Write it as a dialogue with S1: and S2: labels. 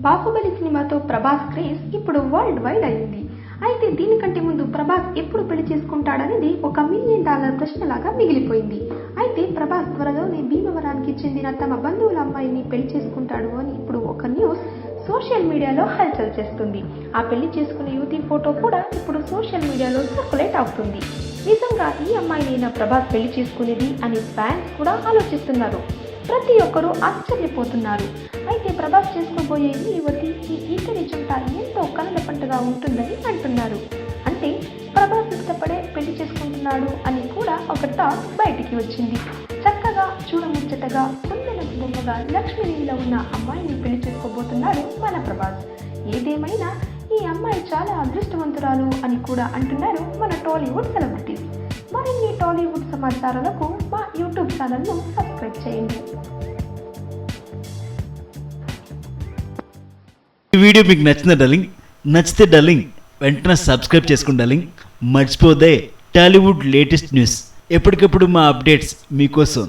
S1: బాహుబలి సినిమాతో ప్రభాస్ క్రేజ్ ఇప్పుడు world wide అయింది. అయితే దీనికంటే ముందు ప్రభాస్ ఎప్పుడు పెళ్లి చేసుకుంటాడనేది ఒక $1 మిలియన్ ప్రశ్నలాగా మిగిలిపోయింది. అయితే ప్రభాస్ త్వరలోనే భీమవరానికి చెందిన తమ బంధువుల అమ్మాయిని పెళ్లి చేసుకుంటాడు అని ఇప్పుడు ఒక న్యూస్ సోషల్ మీడియాలో హల్చల్ చేస్తుంది. ఆ పెళ్లి చేసుకునే యువతి ఫోటో కూడా ఇప్పుడు సోషల్ మీడియాలో సర్క్యులేట్ అవుతుంది. నిజంగా ఈ అమ్మాయినైనా ప్రభాస్ పెళ్లి చేసుకునేది అని ఫ్యాన్స్ కూడా ఆలోచిస్తున్నారు. ప్రతి ఒక్కరూ ఆశ్చర్యపోతున్నారు. అయితే ప్రభాస్ చేసుకోబోయే ఈ యువతి ఈ ఇద్దరి జంట ఎంతో కనుల పంటగా ఉంటుందని అంటున్నారు. అంటే ప్రభాస్ ఇష్టపడే పెళ్లి చేసుకుంటున్నాడు అని కూడా ఒక టాక్ బయటికి వచ్చింది. చక్కగా చూడముచ్చటగా కుందనపు బొమ్మగా లక్ష్మీదేవిలో ఉన్న అమ్మాయిని పెళ్లి చేసుకోబోతున్నాడు మన ప్రభాస్. ఏదేమైనా ఈ అమ్మాయి చాలా అదృష్టవంతురాలు అని కూడా అంటున్నారు మన టాలీవుడ్ సెలబ్రిటీస్. మరిన్ని టాలీవుడ్ సమాచారాలకు మా యూట్యూబ్ ఛానల్ను సబ్స్క్రైబ్ చేయండి.
S2: ఈ వీడియో మీకు నచ్చిందా డార్లింగ్? నచ్చితే డార్లింగ్ వెంటనే సబ్స్క్రైబ్ చేసుకోండి డార్లింగ్. మర్చిపోదే టాలీవుడ్ లేటెస్ట్ న్యూస్ ఎప్పటికప్పుడు మా అప్డేట్స్ మీకోసం.